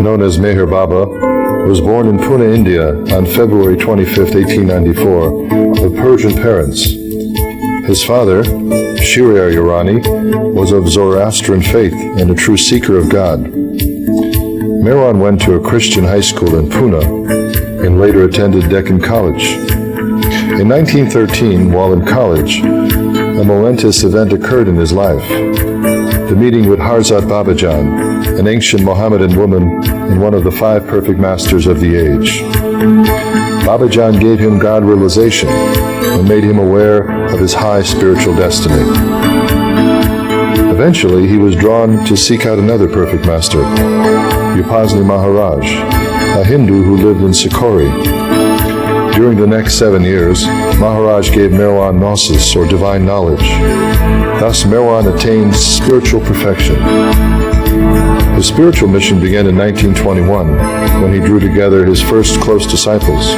Known as Meher Baba, was born in Pune, India on February 25, 1894, of Persian parents. His father, Shiriyar Irani, was of Zoroastrian faith and a true seeker of God. Meherwan went to a Christian high school in Pune and later attended Deccan College. In 1913, while in college, a momentous event occurred in his life. The meeting with Harzat Babajan, an ancient Mohammedan woman and one of the 5 perfect masters of the age. Babajan gave him God realization and made him aware of his high spiritual destiny. Eventually, he was drawn to seek out another perfect master, Upasni Maharaj, a Hindu who lived in Sikori. During the next 7 years, Maharaj gave Meherwan gnosis, or divine knowledge. Thus, Meherwan attained spiritual perfection. His spiritual mission began in 1921, when he drew together his first close disciples.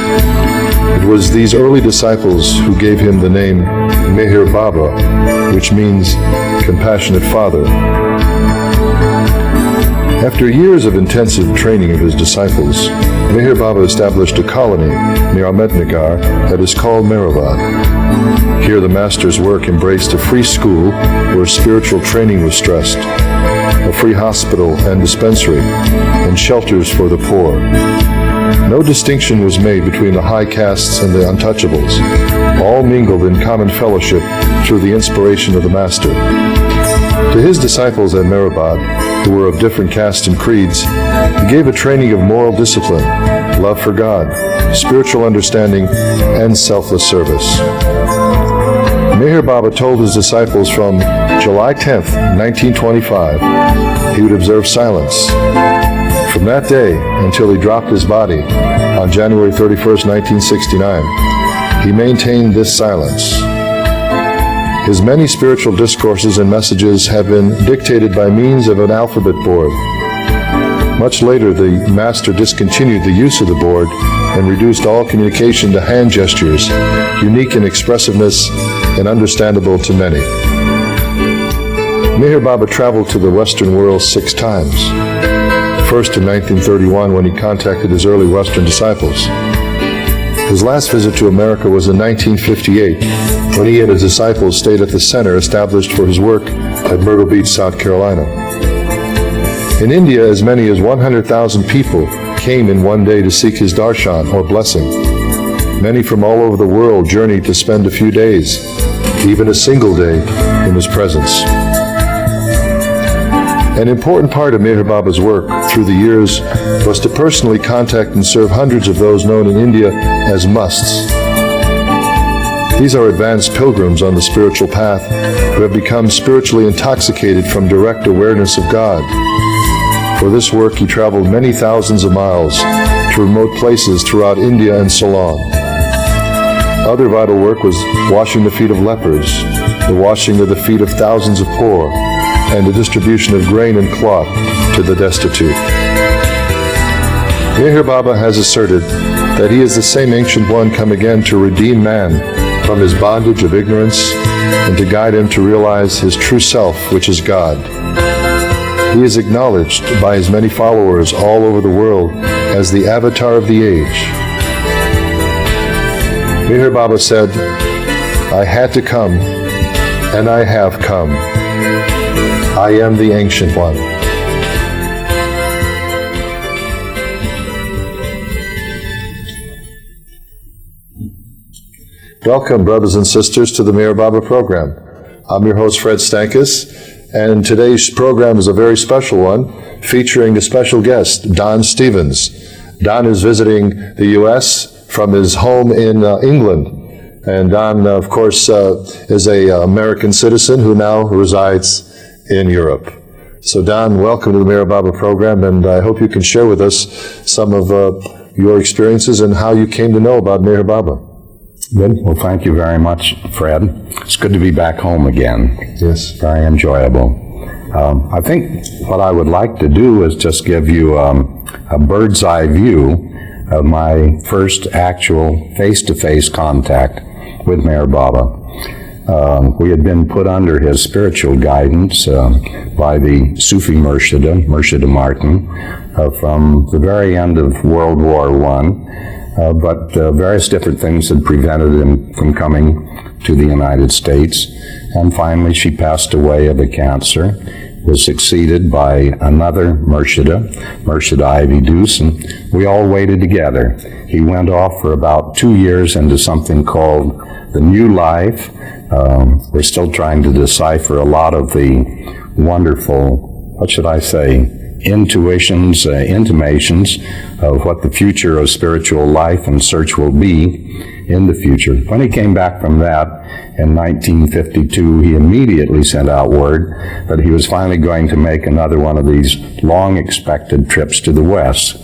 It was these early disciples who gave him the name Meher Baba, which means compassionate father. After years of intensive training of his disciples, Meher Baba established a colony near Ahmednagar that is called Meherabad. Here the master's work embraced a free school where spiritual training was stressed, a free hospital and dispensary, and shelters for the poor. No distinction was made between the high castes and the untouchables. All mingled in common fellowship through the inspiration of the master. To his disciples at Meherabad, who were of different castes and creeds, he gave a training of moral discipline, love for God, spiritual understanding, and selfless service. Meher Baba told his disciples from July 10th, 1925, he would observe silence. From that day until he dropped his body on January 31st, 1969, he maintained this silence. His many spiritual discourses and messages have been dictated by means of an alphabet board. Much later, the master discontinued the use of the board and reduced all communication to hand gestures, unique in expressiveness and understandable to many. Meher Baba traveled to the Western world 6 times. First in 1931 when he contacted his early Western disciples. His last visit to America was in 1958 when he and his disciples stayed at the center established for his work at Myrtle Beach, South Carolina. In India, as many as 100,000 people came in one day to seek his darshan, or blessing. Many from all over the world journeyed to spend a few days, even a single day, in his presence. An important part of Meher Baba's work through the years was to personally contact and serve hundreds of those known in India as musts. These are advanced pilgrims on the spiritual path who have become spiritually intoxicated from direct awareness of God. For this work, he traveled many thousands of miles to remote places throughout India and Ceylon. Other vital work was washing the feet of lepers, the washing of the feet of thousands of poor, and the distribution of grain and cloth to the destitute. Meher Baba has asserted that he is the same Ancient One come again to redeem man from his bondage of ignorance and to guide him to realize his true self, which is God. He is acknowledged by his many followers all over the world as the avatar of the age. Meher Baba said, "I had to come, and I have come. I am the Ancient One." Welcome, brothers and sisters, to the MeherBaba program. I'm your host, Fred Stankus, and today's program is a very special one, featuring a special guest, Don Stevens. Don is visiting the U.S. from his home in England. And Don, of course, is an American citizen who now resides in Europe. So Don, welcome to the MeherBaba program, and I hope you can share with us some of your experiences and how you came to know about MeherBaba. Good. Well, thank you very much, Fred. It's good to be back home again. Yes. Very enjoyable. I think what I would like to do is just give you a bird's eye view of my first actual face-to-face contact with MeherBaba. We had been put under his spiritual guidance by the Sufi Murshida Martin, from the very end of World War I, but various different things had prevented him from coming to the United States. And finally, she passed away of a cancer, was succeeded by another Murshida Ivy Deuce, and we all waited together. He went off for about 2 years into something called the New Life. We're still trying to decipher a lot of the wonderful, intuitions, intimations of what the future of spiritual life and search will be in the future. When he came back from that in 1952, he immediately sent out word that he was finally going to make another one of these long-expected trips to the West.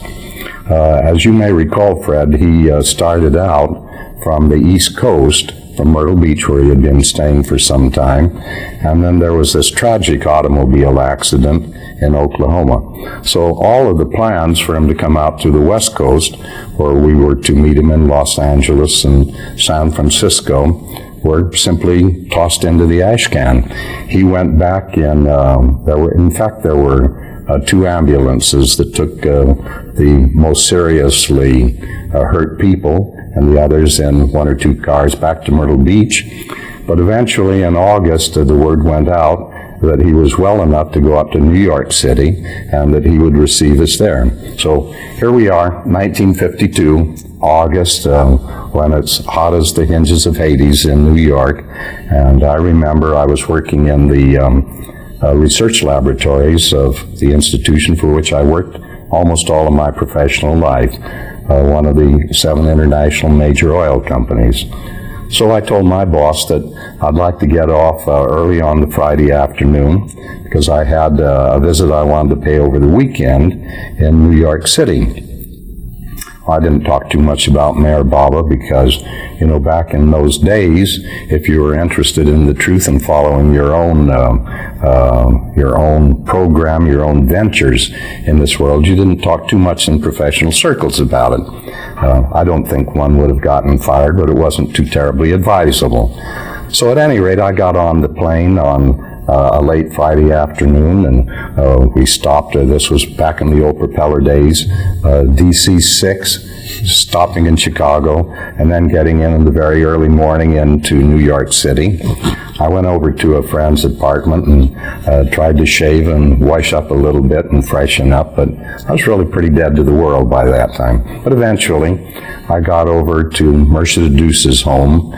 As you may recall, Fred, he started out from the East Coast, from Myrtle Beach, where he had been staying for some time, and then there was this tragic automobile accident in Oklahoma. So all of the plans for him to come out to the West Coast, where we were to meet him in Los Angeles and San Francisco, were simply tossed into the ash can. He went back in, there were 2 ambulances that took the most seriously hurt people, and the others in 1 or 2 cars back to Myrtle Beach. But eventually in August, the word went out that he was well enough to go up to New York City and that he would receive us there. So here we are, 1952, August, when it's hot as the hinges of Hades in New York. And I remember I was working in the research laboratories of the institution for which I worked almost all of my professional life, one of the 7 international major oil companies. So I told my boss that I'd like to get off early on the Friday afternoon because I had a visit I wanted to pay over the weekend in New York City. I didn't talk too much about MeherBaba because, back in those days, if you were interested in the truth and following your own program, your own ventures in this world, you didn't talk too much in professional circles about it. I don't think one would have gotten fired, but it wasn't too terribly advisable. So at any rate, I got on the plane on a late Friday afternoon, and we stopped. This was back in the old propeller days, DC-6, stopping in Chicago, and then getting in the very early morning into New York City. I went over to a friend's apartment and tried to shave and wash up a little bit and freshen up, but I was really pretty dead to the world by that time. But eventually, I got over to Murshida Deuce's home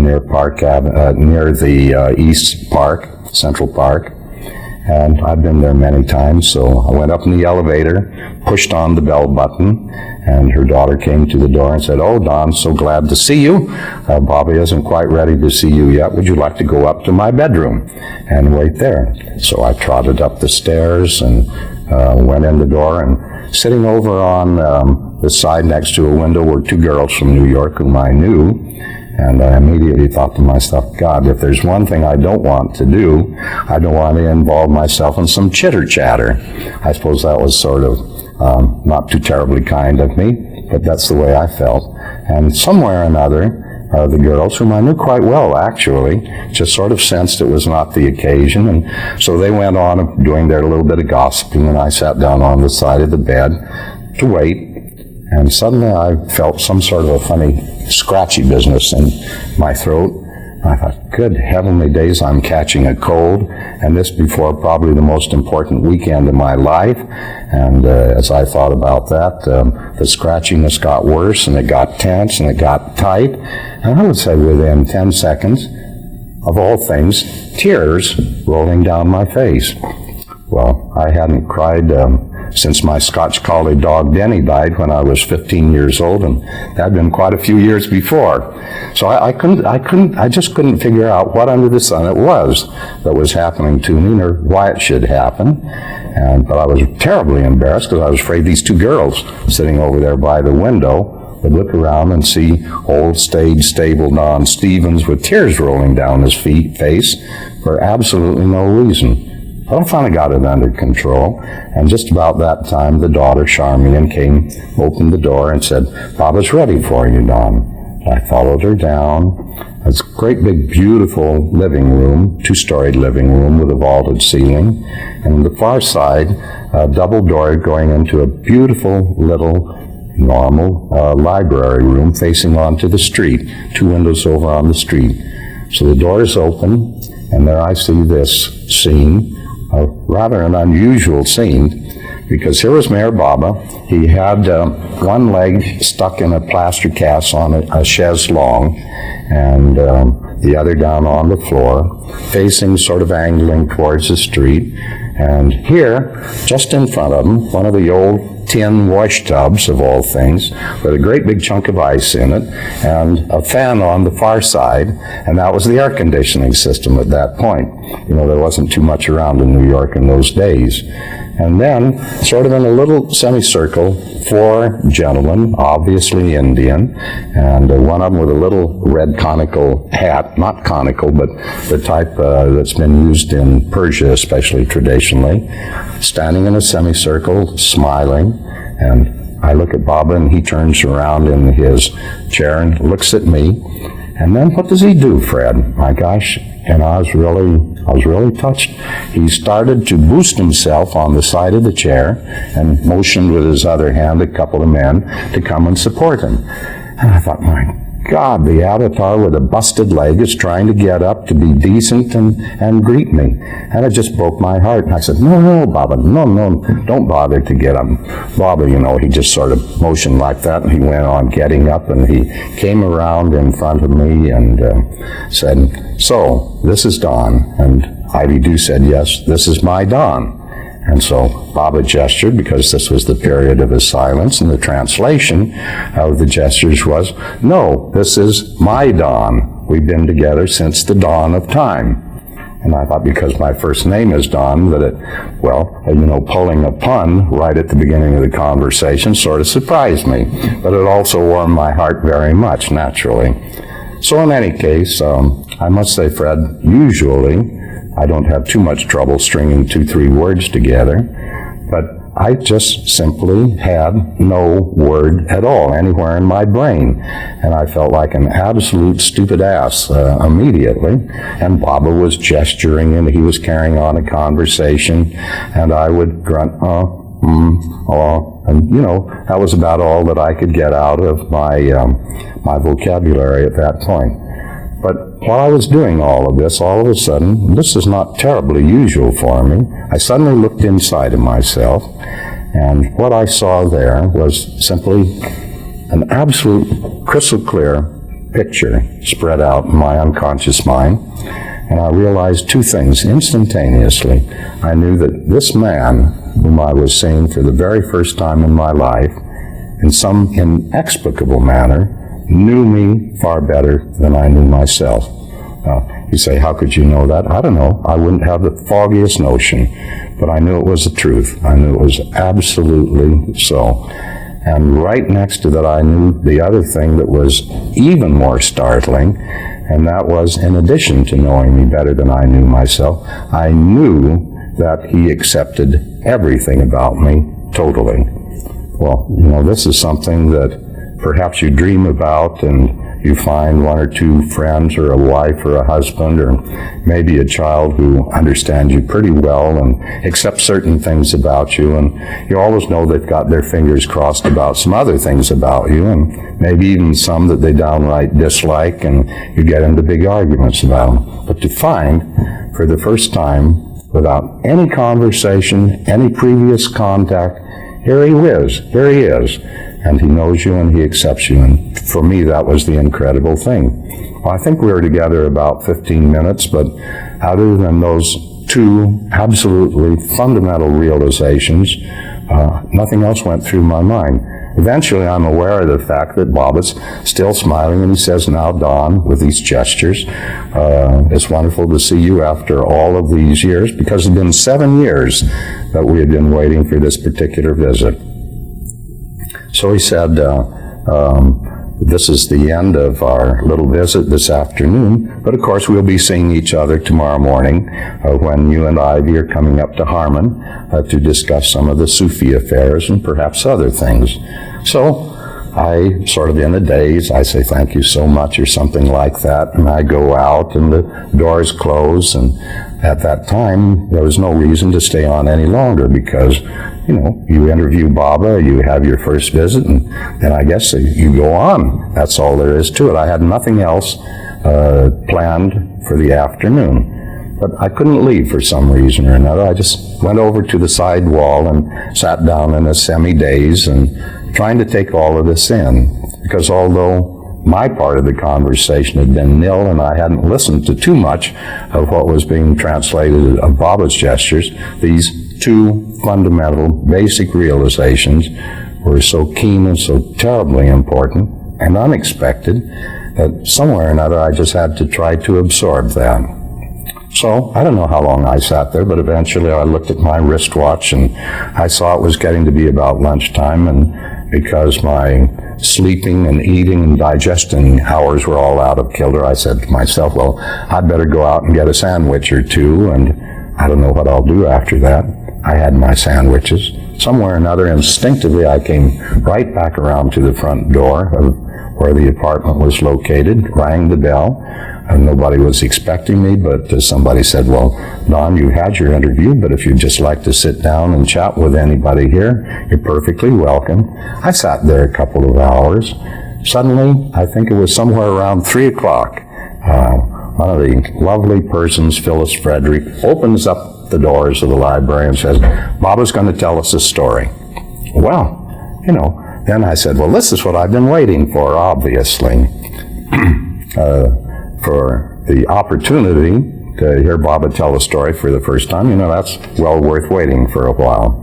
near the East Park, Central Park, and I've been there many times. So I went up in the elevator, pushed on the bell button, and her daughter came to the door and said, "Oh, Don, so glad to see you. Bobby isn't quite ready to see you yet. Would you like to go up to my bedroom and wait there?" So I trotted up the stairs and went in the door, and sitting over on the side next to a window were 2 girls from New York whom I knew. And I immediately thought to myself, God, if there's one thing I don't want to do, I don't want to involve myself in some chitter-chatter. I suppose that was sort of not too terribly kind of me, but that's the way I felt. And somewhere or another, the girls, whom I knew quite well, actually, just sort of sensed it was not the occasion. And so they went on doing their little bit of gossiping, and I sat down on the side of the bed to wait. And suddenly I felt some sort of a funny scratchy business in my throat. I thought, good heavenly days, I'm catching a cold, and this before probably the most important weekend of my life. And as I thought about that, the scratchiness got worse, and it got tense, and it got tight. And I would say within 10 seconds, of all things, tears rolling down my face. Well, I hadn't cried since my Scotch Collie dog Denny died when I was 15 years old, and that had been quite a few years before. So I just couldn't figure out what under the sun it was that was happening to me, or why it should happen. But I was terribly embarrassed because I was afraid these two girls sitting over there by the window would look around and see old stage stable Don Stevens with tears rolling down his face for absolutely no reason. But I finally got it under control, and just about that time the daughter, Charmian, came, opened the door, and said, "Baba's ready for you, Don." I followed her down. It's a great big beautiful living room, two-storied living room with a vaulted ceiling, and on the far side, a double door going into a beautiful little normal library room facing onto the street, two windows over on the street. So the door is open, and there I see this scene, rather an unusual scene, because here was Meher Baba. He had one leg stuck in a plaster cast on a chaise longue, and the other down on the floor, facing, sort of angling towards the street. And here, just in front of him, one of the old tin wash tubs, of all things, with a great big chunk of ice in it, and a fan on the far side, and that was the air conditioning system at that point. You know, there wasn't too much around in New York in those days. And then, sort of in a little semicircle, four gentlemen, obviously Indian, and one of them with a little red conical hat, not conical, but the type that's been used in Persia, especially traditionally, standing in a semicircle, smiling. And I look at Baba, and he turns around in his chair and looks at me. And then what does he do, Fred? My gosh. And I was really touched. He started to boost himself on the side of the chair and motioned with his other hand a couple of men to come and support him. And I thought, my God, the avatar with a busted leg is trying to get up to be decent and greet me. And it just broke my heart. And I said, no, Baba, no, don't bother to get up. Baba, you know, he just sort of motioned like that, and he went on getting up, and he came around in front of me and said, "So, this is Don." And Heidi Doo said, "Yes, this is my Don." And so Baba gestured, because this was the period of his silence, and the translation of the gestures was, "No, this is my Don. We've been together since the dawn of time." And I thought, because my first name is Don, that it, well, you know, pulling a pun right at the beginning of the conversation sort of surprised me. But it also warmed my heart very much, naturally. So in any case, I must say, Fred, usually I don't have too much trouble stringing 2-3 words together, but I just simply had no word at all anywhere in my brain, and I felt like an absolute stupid ass immediately. And Baba was gesturing, and he was carrying on a conversation, and I would grunt, and you know, that was about all that I could get out of my vocabulary at that point. But while I was doing all of this, all of a sudden, this is not terribly usual for me, I suddenly looked inside of myself, and what I saw there was simply an absolute crystal clear picture spread out in my unconscious mind. And I realized two things instantaneously. I knew that this man, whom I was seeing for the very first time in my life, in some inexplicable manner, knew me far better than I knew myself. You say, how could you know that? I don't know. I wouldn't have the foggiest notion, but I knew it was the truth. I knew it was absolutely so. And right next to that, I knew the other thing that was even more startling, and that was, in addition to knowing me better than I knew myself, I knew that he accepted everything about me totally. Well, you know, this is something that perhaps you dream about, and you find one or two friends or a wife or a husband or maybe a child who understands you pretty well and accepts certain things about you, and you always know they've got their fingers crossed about some other things about you, and maybe even some that they downright dislike, and you get into big arguments about them. But to find, for the first time, without any conversation, any previous contact, here he is, and he knows you and he accepts you. And for me, that was the incredible thing. Well, I think we were together about 15 minutes, but other than those two absolutely fundamental realizations, nothing else went through my mind. Eventually, I'm aware of the fact that Bob is still smiling, and he says, "Now, Don," with these gestures, "it's wonderful to see you after all of these years," because it had been 7 years that we had been waiting for this particular visit. So he said, "This is the end of our little visit this afternoon, but of course we'll be seeing each other tomorrow morning when you and Ivy are coming up to Harmon to discuss some of the Sufi affairs and perhaps other things." So I, sort of in a daze, I say, "Thank you so much," or something like that, and I go out and the doors close, and at that time there was no reason to stay on any longer because, you interview Baba, you have your first visit, and then I guess you go on. That's all there is to it. I had nothing else planned for the afternoon. But I couldn't leave for some reason or another. I just went over to the side wall and sat down in a semi-daze and trying to take all of this in. Because although my part of the conversation had been nil and I hadn't listened to too much of what was being translated of Baba's gestures, these two fundamental, basic realizations were so keen and so terribly important and unexpected that somewhere or another I just had to try to absorb that. So I don't know how long I sat there, but eventually I looked at my wristwatch and I saw it was getting to be about lunchtime, and because my sleeping and eating and digesting hours were all out of kilter, I said to myself, well, I'd better go out and get a sandwich or two, and I don't know what I'll do after that. I had my sandwiches. Somewhere or another, instinctively, I came right back around to the front door of where the apartment was located, rang the bell, and nobody was expecting me, but somebody said, "Well, Don, you had your interview, but if you'd just like to sit down and chat with anybody here, you're perfectly welcome." I sat there a couple of hours. Suddenly, I think it was somewhere around 3 o'clock, one of the lovely persons, Phyllis Frederick, opens up the doors of the library and says, "Baba's going to tell us a story." Well, then I said, well, this is what I've been waiting for, obviously, for the opportunity to hear Baba tell a story for the first time. That's well worth waiting for a while.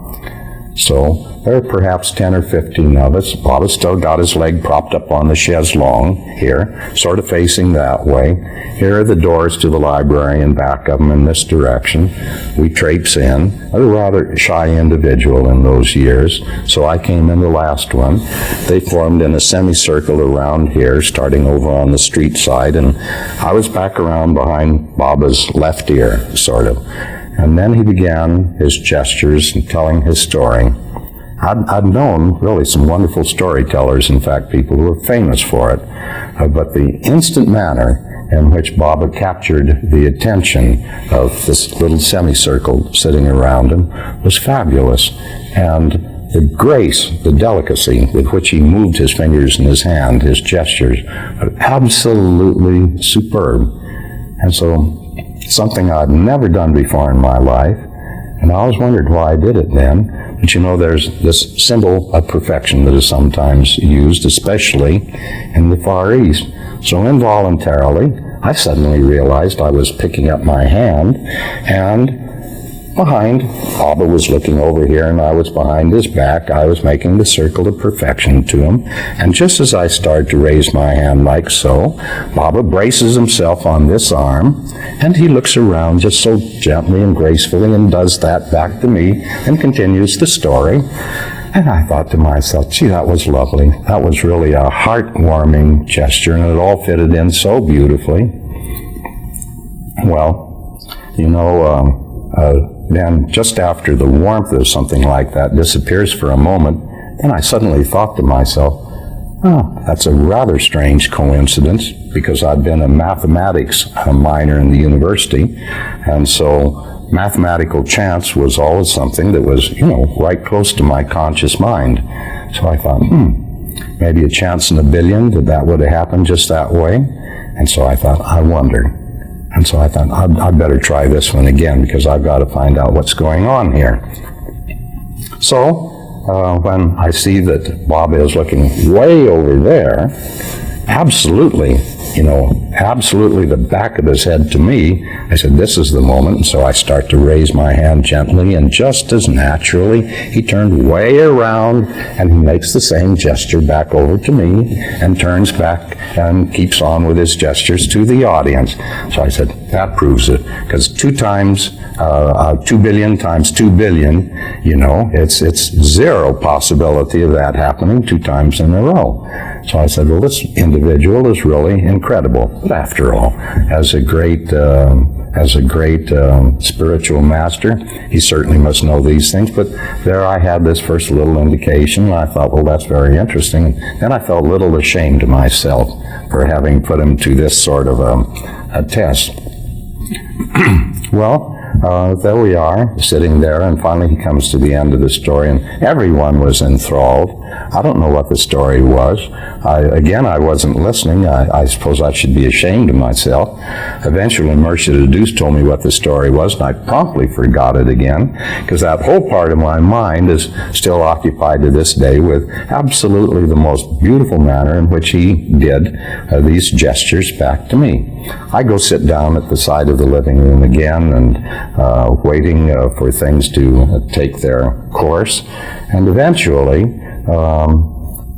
So there are perhaps 10 or 15 of us. Baba's still got his leg propped up on the chaise longue here, sort of facing that way. Here are the doors to the library and back of them in this direction. We traipse in. I was a rather shy individual in those years, so I came in the last one. They formed in a semicircle around here, starting over on the street side, and I was back around behind Baba's left ear, sort of. And then he began his gestures and telling his story. I'd known really some wonderful storytellers, in fact, people who were famous for it. But the instant manner in which Baba captured the attention of this little semicircle sitting around him was fabulous. And the grace, the delicacy with which he moved his fingers and his hand, his gestures, were absolutely superb. And so, something I'd never done before in my life, and I always wondered why I did it then. But there's this symbol of perfection that is sometimes used, especially in the Far East. So involuntarily, I suddenly realized I was picking up my hand, and behind, Baba was looking over here, and I was behind his back. I was making the circle of perfection to him. And just as I started to raise my hand like so, Baba braces himself on this arm, and he looks around just so gently and gracefully and does that back to me and continues the story. And I thought to myself, gee, that was lovely. That was really a heartwarming gesture, and it all fitted in so beautifully. Well, then just after the warmth of something like that disappears for a moment, then I suddenly thought to myself, Oh, that's a rather strange coincidence, because I'd been a mathematics minor in the university, and so mathematical chance was always something that was, right close to my conscious mind. So I thought, maybe a chance in a billion that would have happened just that way. And so I thought, I wonder. And so I thought, I'd better try this one again, because I've got to find out what's going on here. So when I see that Bob is looking way over there, absolutely the back of his head to me, I said, this is the moment. And so I start to raise my hand gently, and just as naturally, he turned way around, and he makes the same gesture back over to me, and turns back and keeps on with his gestures to the audience. So I said, that proves it, because 2 billion times 2 billion, it's zero possibility of that happening 2 times in a row. So I said, well, this individual is really incredible. But after all, as a great spiritual master, he certainly must know these things. But there I had this first little indication, and I thought, well, that's very interesting. And then I felt a little ashamed of myself for having put him to this sort of a test. Well, there we are, sitting there, and finally he comes to the end of the story, and everyone was enthralled. I don't know what the story was. I wasn't listening. I suppose I should be ashamed of myself. Eventually, Mercia the Deuce told me what the story was, and I promptly forgot it again, because that whole part of my mind is still occupied to this day with absolutely the most beautiful manner in which he did these gestures back to me. I go sit down at the side of the living room again, and waiting for things to take their course, and eventually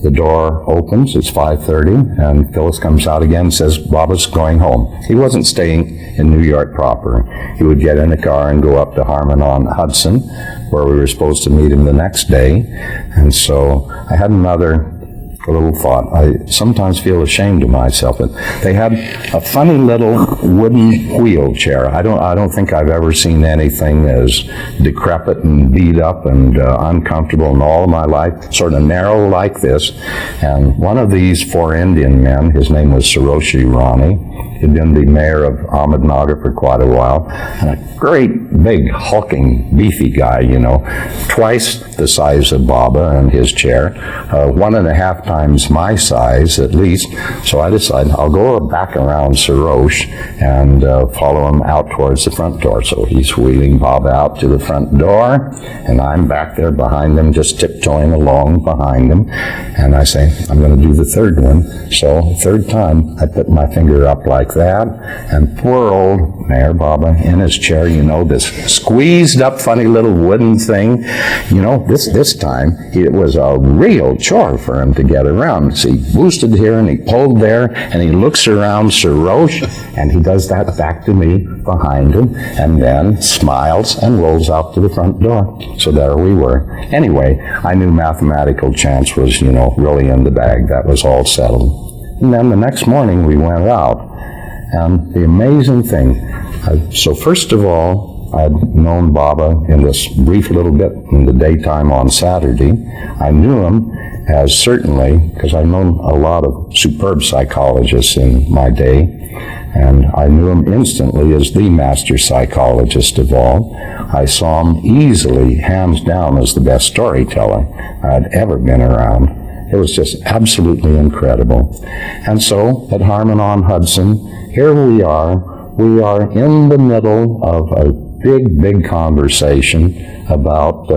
the door opens. It's 5:30, and Phyllis comes out again and says, Baba's going home. He wasn't staying in New York proper. He would get in a car and go up to Harmon on Hudson, where we were supposed to meet him the next day. And so I had another little thought. I sometimes feel ashamed of myself. But they had a funny little wooden wheelchair. I don't think I've ever seen anything as decrepit and beat up and uncomfortable in all of my life. Sort of narrow like this. And one of these 4 Indian men, his name was Saroshi Rani. He'd been the mayor of Ahmednagar for quite a while, and a great, big, hulking, beefy guy, twice the size of Baba and his chair, 1.5 times my size at least. So I decided I'll go back around Sarosh and follow him out towards the front door. So he's wheeling Baba out to the front door, and I'm back there behind him, just tiptoeing along behind him. And I say, I'm going to do the third one. So the third time, I put my finger up like that, and poor old Mayor Baba in his chair, this squeezed up funny little wooden thing, this time it was a real chore for him to get around. So he boosted here and he pulled there, and he looks around Sarosh, and he does that back to me behind him, and then smiles and rolls out to the front door. So there we were. Anyway, I knew mathematical chance was, really in the bag. That was all settled. And then the next morning we went out. And the amazing thing, so first of all, I'd known Baba in this brief little bit in the daytime on Saturday. I knew him as certainly, because I've known a lot of superb psychologists in my day, and I knew him instantly as the master psychologist of all. I saw him easily, hands down, as the best storyteller I'd ever been around. It was just absolutely incredible. And so, at Harmon on Hudson, here we are in the middle of a big conversation about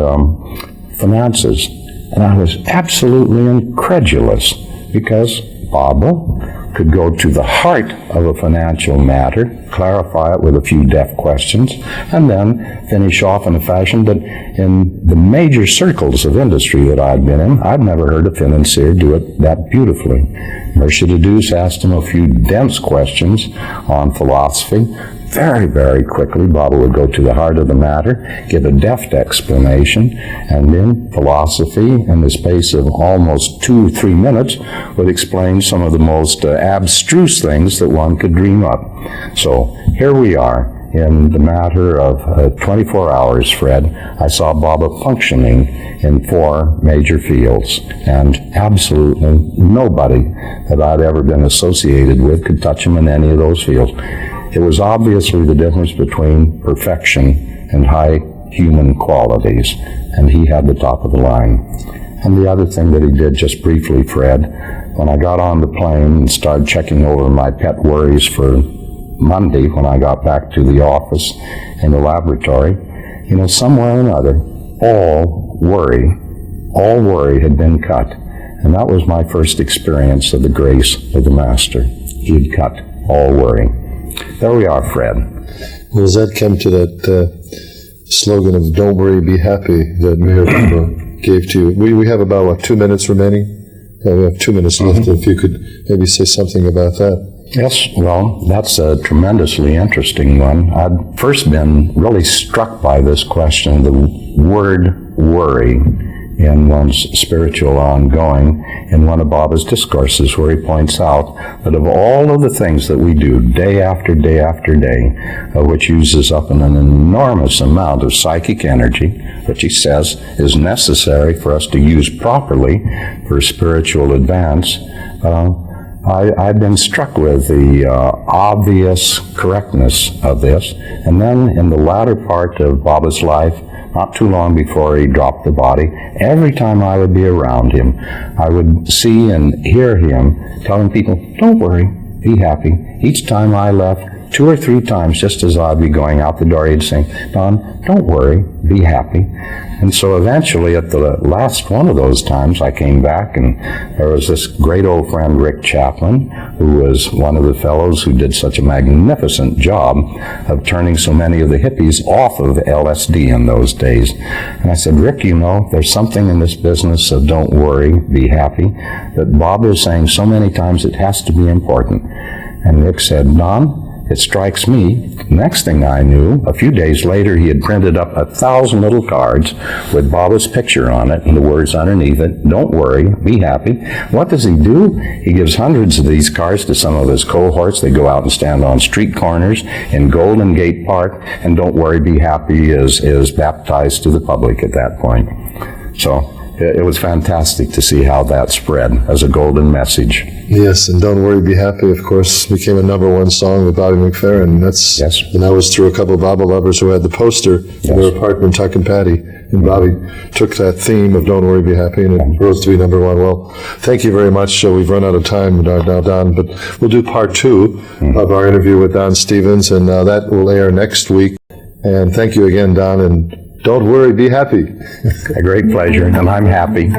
finances. And I was absolutely incredulous, because Baba could go to the heart of a financial matter, clarify it with a few deft questions, and then finish off in a fashion that in the major circles of industry that I've been in, I've never heard a financier do it that beautifully. Mercia the Deuce asked him a few dense questions on philosophy. Very quickly, Baba would go to the heart of the matter, give a deft explanation, and then philosophy, in the space of almost 2 or 3 minutes, would explain some of the most abstruse things that one could dream up. So here we are, in the matter of 24 hours, Fred, I saw Baba functioning in 4 major fields, and absolutely nobody that I'd ever been associated with could touch him in any of those fields. It was obviously the difference between perfection and high human qualities, and he had the top of the line. And the other thing that he did, just briefly, Fred, when I got on the plane and started checking over my pet worries for Monday when I got back to the office in the laboratory, somewhere or another, all worry had been cut. And that was my first experience of the grace of the Master. He'd cut all worry. There we are, Fred. Well, does that come to that slogan of "Don't worry, be happy" that Meher Baba gave to you? We have about, 2 minutes remaining? Yeah, we have 2 minutes left. If you could maybe say something about that. Yes, well, that's a tremendously interesting one. I'd first been really struck by this question, the word worry in one's spiritual ongoing, in one of Baba's discourses where he points out that of all of the things that we do day after day after day, which uses up an enormous amount of psychic energy, which he says is necessary for us to use properly for spiritual advance, I've been struck with the obvious correctness of this. And then in the latter part of Baba's life, not too long before he dropped the body, every time I would be around him, I would see and hear him telling people, "Don't worry, be happy." Each time I left, 2 or 3 times, just as I'd be going out the door, he'd say, "Don, don't worry, be happy." And so eventually, at the last one of those times, I came back, and there was this great old friend, Rick Chaplin, who was one of the fellows who did such a magnificent job of turning so many of the hippies off of LSD in those days. And I said, "Rick, there's something in this business of don't worry, be happy, that Bob is saying so many times it has to be important." And Rick said, "Don, it strikes me." Next thing I knew, a few days later, he had printed up 1,000 little cards with Baba's picture on it and the words underneath it, "Don't worry, be happy." What does he do? He gives hundreds of these cards to some of his cohorts. They go out and stand on street corners in Golden Gate Park, and "Don't worry, be happy" is baptized to the public at that point. So it was fantastic to see how that spread as a golden message. Yes, and "Don't Worry, Be Happy," of course, became a #1 song with Bobby McFerrin. Yes. And I was through a couple of Baba lovers who had the poster in their apartment, Tuck and Patty. And Bobby took that theme of "Don't Worry, Be Happy," and it rose to be #1. Well, thank you very much. We've run out of time now, Don, but we'll do part 2 of our interview with Don Stevens, and that will air next week. And thank you again, Don, and don't worry, be happy. A great pleasure, and I'm happy.